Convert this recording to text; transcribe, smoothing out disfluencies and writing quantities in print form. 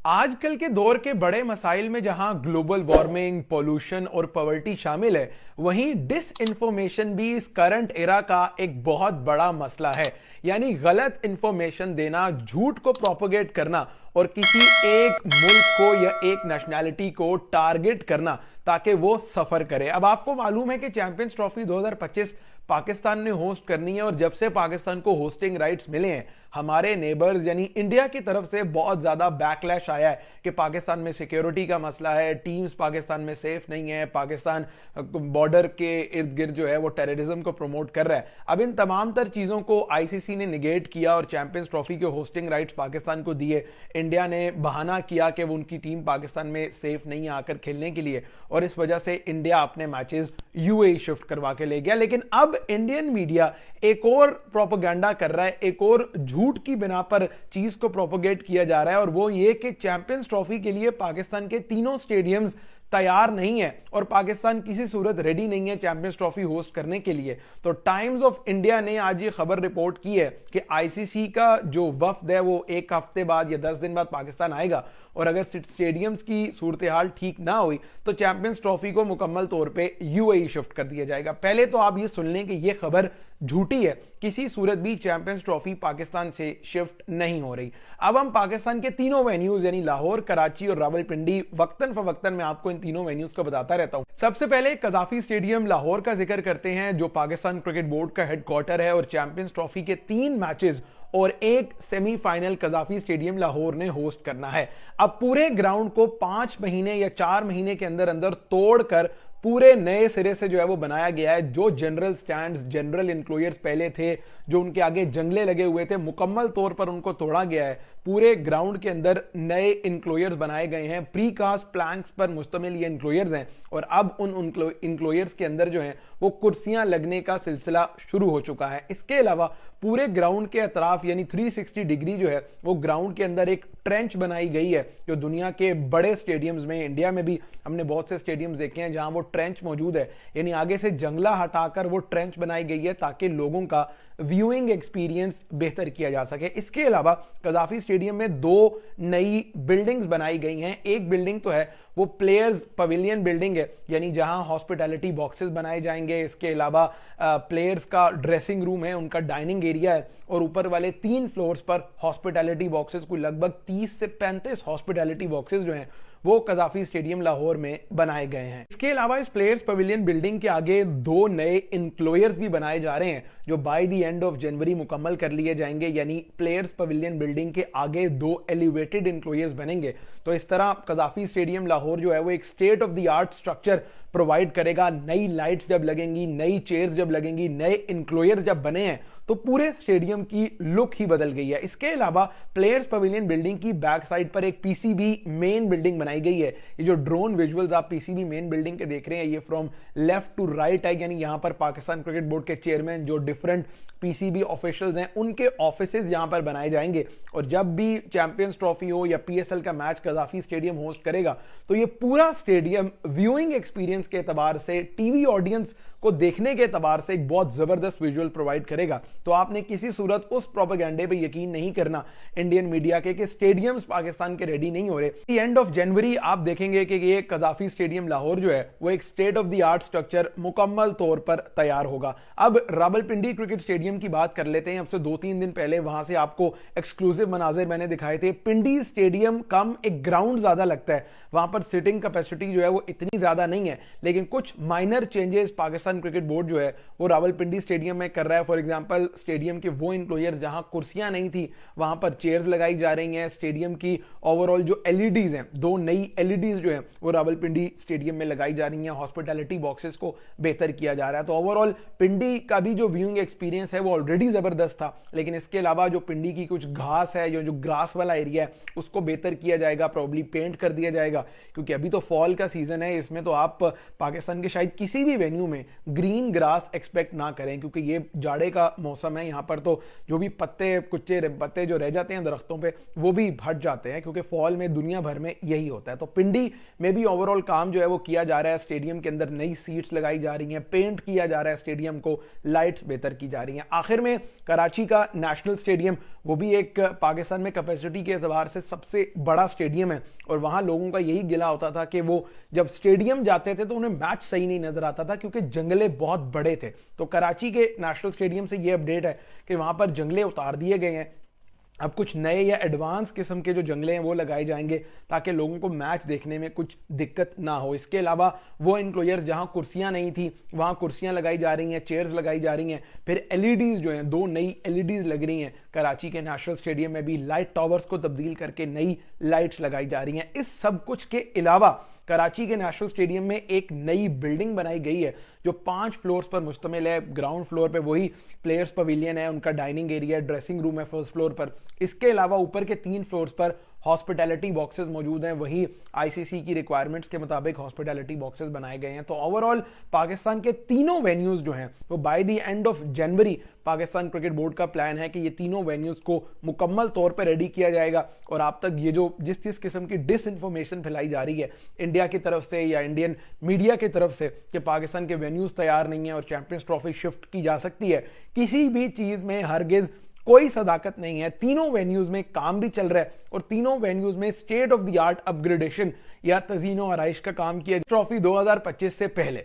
आजकल के दौर के बड़े मसाइल में जहां ग्लोबल वार्मिंग, पोल्यूशन और पॉवर्टी शामिल है, वहीं डिस इन्फॉर्मेशन भी इस करंट एरा का एक बहुत बड़ा मसला है। यानी गलत इंफॉर्मेशन देना, झूठ को प्रोपोगेट करना और किसी एक मुल्क को या एक नेशनैलिटी को टारगेट करना ताकि वो सफर करे। अब आपको मालूम है कि चैंपियंस ट्रॉफी 2025 पाकिस्तान ने होस्ट करनी है और जब से पाकिस्तान को होस्टिंग राइट्स मिले हैं, हमारे नेबर्स यानी इंडिया की तरफ से बहुत ज्यादा बैकलैश आया है कि पाकिस्तान में सिक्योरिटी का मसला है, टीम्स पाकिस्तान में सेफ नहीं है, पाकिस्तान बॉर्डर के इर्द गिर्द जो है वो टेररिज्म को प्रमोट कर रहा है। अब इन तमाम तर चीजों को आईसीसी ने निगेट किया और चैंपियंस ट्रॉफी के होस्टिंग राइट्स पाकिस्तान को दिए। इंडिया ने बहाना किया कि वो उनकी टीम पाकिस्तान में सेफ नहीं है आकर खेलने के लिए, और इस वजह से इंडिया अपने मैचेस यूएई शिफ्ट करवा के ले गया। लेकिन अब इंडियन मीडिया एक और प्रोपेगेंडा कर रहा है, एक और झूठ की बिना पर चीज को प्रोपेगेट किया जा रहा है, और वो ये कि चैंपियंस ट्रॉफी के लिए पाकिस्तान के तीनों स्टेडियम्स तैयार नहीं है और पाकिस्तान किसी सूरत रेडी नहीं है चैंपियंस ट्रॉफी होस्ट करने के लिए। तो टाइम्स ऑफ इंडिया ने आज ये खबर रिपोर्ट की है कि आईसीसी का जो वफ्द है वो एक हफ्ते बाद या 10 दिन बाद पाकिस्तान आएगा, और अगर स्टेडियम्स की सूरत हाल ठीक ना हुई तो चैंपियंस ट्रॉफी को मुकम्मल तौर पे यूएई शिफ्ट कर दिया जाएगा। पहले तो आप ये सुन लें कि ये खबर झूठी है, किसी सूरत भी चैंपियंस ट्रॉफी पाकिस्तान से शिफ्ट नहीं हो रही। अब हम पाकिस्तान के तीनों वेन्यूज यानी लाहौर, कराची और रावलपिंडी वक्तन फवक्तन मैं आपको इन तीनों वेन्यूज को बताता रहता हूं। सबसे पहले कजाफी स्टेडियम लाहौर का जिक्र करते हैं, जो पाकिस्तान क्रिकेट बोर्ड का हेडक्वार्टर है और चैंपियंस ट्रॉफी के 3 मैचेस और एक सेमीफाइनल कजाफी स्टेडियम लाहौर ने होस्ट करना है। अब पूरे ग्राउंड को 5 महीने या 4 महीने के अंदर अंदर तोड़कर पूरे नए सिरे से जो है वो बनाया गया है। जो जनरल स्टैंड्स, जनरल इंक्लोयर्स पहले थे, जो उनके आगे जंगले लगे हुए थे, मुकम्मल तौर पर उनको तोड़ा गया है। पूरे ग्राउंड के अंदर नए इंक्लोयर्स बनाए गए हैं, प्रीकास्ट प्लैंक्स पर मुश्तमिल ये इंक्लोयर्स हैं, और अब उन इंक्लोयर्स के अंदर जो है वो कुर्सियां लगने का सिलसिला शुरू हो चुका है। इसके अलावा पूरे ग्राउंड के अतराफ यानी 360 डिग्री जो है वो ग्राउंड के अंदर एक ट्रेंच बनाई गई है, जो दुनिया के बड़े स्टेडियम्स में, इंडिया में भी हमने बहुत से स्टेडियम्स देखे हैं जहां वो ट्रेंच मौजूद है, यानी आगे से जंगला हटाकर वो ट्रेंच बनाई गई है ताकि लोगों का व्यूइंग एक्सपीरियंस बेहतर किया जा सके। इसके अलावा कजाफी स्टेडियम में 2 नई बिल्डिंग्स बनाई गई हैं। एक बिल्डिंग तो है वो प्लेयर्स पवेलियन बिल्डिंग है, यानी जहां हॉस्पिटैलिटी बॉक्सेस बनाए जाएंगे। इसके अलावा प्लेयर्स का ड्रेसिंग रूम है, उनका डाइनिंग एरिया है, और ऊपर वाले 3 फ्लोर्स पर हॉस्पिटैलिटी बॉक्सेस को लगभग 30 से 35 हॉस्पिटैलिटी बॉक्सेस जो हैं वो कजाफी स्टेडियम लाहौर में बनाए गए हैं। इसके अलावा इस प्लेयर्स पवेलियन बिल्डिंग के आगे 2 नए इंक्लोयर्स भी बनाए जा रहे हैं, जो by the end of January मुकम्मल कर लिए जाएंगे। यानी प्लेयर्स पवेलियन बिल्डिंग के आगे 2 एलिवेटेड इंक्लोयर्स बनेंगे। तो इस तरह कजाफी स्टेडियम लाहौर जो है वो एक state of the art structure provide करेगा। नई लाइट्स जब लगेंगी, नई चेयर्स जब लगेंगी, नए इंक्लोयर्स जब बने हैं, तो पूरे स्टेडियम की लुक ही बदल गई है। इसके अलावा प्लेयर्स पवेलियन बिल्डिंग की बैक साइड पर एक पीसीबी मेन बिल्डिंग बनाई गई है। ये जो ड्रोन विजुअल्स आप पीसीबी मेन बिल्डिंग के देख रहे हैं, ये फ्रॉम लेफ्ट टू राइट है, यानी यहां पर पाकिस्तान क्रिकेट बोर्ड के चेयरमैन, जो डिफरेंट पीसीबी ऑफिशियल्स हैं, उनके ऑफिसेज यहां पर बनाए जाएंगे। और जब भी चैंपियंस ट्रॉफी हो या पीएसएल का मैच कजाफी स्टेडियम होस्ट करेगा, तो ये पूरा स्टेडियम व्यूइंग एक्सपीरियंस के एतबार से, टीवी ऑडियंस को देखने के एतबार से एक बहुत जबरदस्त विजुअल प्रोवाइड करेगा। तो आपने किसी सूरत उस प्रोपेगेंडे पे यकीन नहीं करना इंडियन मीडिया के कि स्टेडियम्स पाकिस्तान के रेडी नहीं हो रहे। एंड ऑफ जनवरी आप देखेंगे कि ये कजाफी स्टेडियम लाहौर जो है वो एक state of the art structure मुकम्मल तौर पर तैयार होगा। अब रावलपिंडी क्रिकेट स्टेडियम की बात कर लेते हैं। अब से 2-3 दिन पहले वहां से आपको एक्सक्लूसिव मनाजिर मैंने दिखाए थे। पिंडी स्टेडियम कम एक ग्राउंड ज्यादा लगता है, वहां पर सिटिंग कैपेसिटी जो है वो इतनी ज्यादा नहीं है, लेकिन कुछ minor changes Pakistan cricket board जो है वो रावलपिंडी स्टेडियम में कर रहा है। फॉर एग्जांपल स्टेडियम के वो इंक्लोयर्स जहां कुर्सियां नहीं थी वहां पर चेयर्स लगाई जा रही हैं। स्टेडियम की ओवरऑल जो एलईडीज हैं, 2 नई एलईडीज जो हैं वो रावलपिंडी स्टेडियम में लगाई जा रही हैं। हॉस्पिटैलिटी बॉक्सेस को बेहतर किया जा रहा है। तो ओवरऑल पिंडी का भी जो व्यूइंग एक्सपीरियंस है वो ऑलरेडी जबरदस्त था, लेकिन इसके अलावा जो पिंडी की कुछ घास है, जो ग्रास वाला एरिया है, उसको बेहतर किया जाएगा, प्रॉब्ली पेंट कर दिया जाएगा, क्योंकि अभी तो फॉल का सीजन है, इसमें तो आप पाकिस्तान के शायद किसी भी वेन्यू में ग्रीन ग्रास एक्सपेक्ट ना करें, क्योंकि ये जाड़े का मौसम है। यहाँ पर तो जो भी पत्ते कुच्चे पत्ते जो रह जाते हैं दरख्तों पे वो भी हट जाते हैं, क्योंकि फॉल में दुनिया भर में यही होता है। तो पिंडी में भी ओवरऑल काम जो है वो किया जा रहा है। स्टेडियम के अंदर नई सीट्स लगाई जा रही हैं, पेंट किया जा रहा है स्टेडियम को, लाइट्स बेहतर की जा रही हैं। आखिर में कराची का नेशनल स्टेडियम वो भी एक पाकिस्तान में कैपेसिटी के एतबार से सबसे बड़ा स्टेडियम है, और वहां लोगों का यही गिला होता था कि वो जब स्टेडियम जाते थे तो उन्हें मैच सही नहीं नजर आता था, क्योंकि जंगले बहुत बड़े थे। तो कराची के नेशनल स्टेडियम से ये अपडेट है कि वहां पर जंगले उतार दिए गए हैं। अब कुछ नए या एडवांस किस्म के जो जंगले हैं वो लगाए जाएंगे ताकि लोगों को मैच देखने में कुछ दिक्कत ना हो। इसके अलावा वो इनक्लोजर्स जहां कुर्सियां नहीं थी वहां कुर्सियां लगाई जा रही हैं, चेयर्स लगाई जा रही हैं। फिर एलईडीज जो हैं, 2 नई एलईडीज लग रही हैं। कराची के नेशनल स्टेडियम में भी लाइट टावर्स को तब्दील करके नई लाइट्स लगाई जा रही हैं। इस सब कुछ के अलावा कराची के नेशनल स्टेडियम में एक नई बिल्डिंग बनाई गई है जो 5 फ्लोर्स पर मुश्तमिल है। ग्राउंड फ्लोर पे वही प्लेयर्स पवेलियन है, उनका डाइनिंग एरिया, ड्रेसिंग रूम है फर्स्ट फ्लोर पर। इसके अलावा ऊपर के 3 फ्लोर्स पर हॉस्पिटैलिटी बॉक्सेस मौजूद हैं, वही आईसीसी की रिक्वायरमेंट्स के मुताबिक हॉस्पिटैलिटी बॉक्सेस बनाए गए हैं। तो ओवरऑल पाकिस्तान के तीनों वेन्यूज जो हैं वो by the end of January Pakistan cricket board का प्लान है कि ये तीनों वेन्यूज को मुकम्मल तौर पर रेडी किया जाएगा। और आप तक ये जो जिस किस्म की डिस इंफॉर्मेशन फैलाई जा रही है इंडिया की तरफ से या इंडियन मीडिया की तरफ से कि पाकिस्तान के वेन्यूज तैयार नहीं है और चैंपियंस ट्रॉफी शिफ्ट की जा सकती है, किसी भी चीज में हरगिज कोई सदाकत नहीं है। तीनों वेन्यूज में काम भी चल रहा है और तीनों वेन्यूज में state of the art upgradation या तज़ीनो आराइश का काम किया ट्रॉफी 2025 से पहले।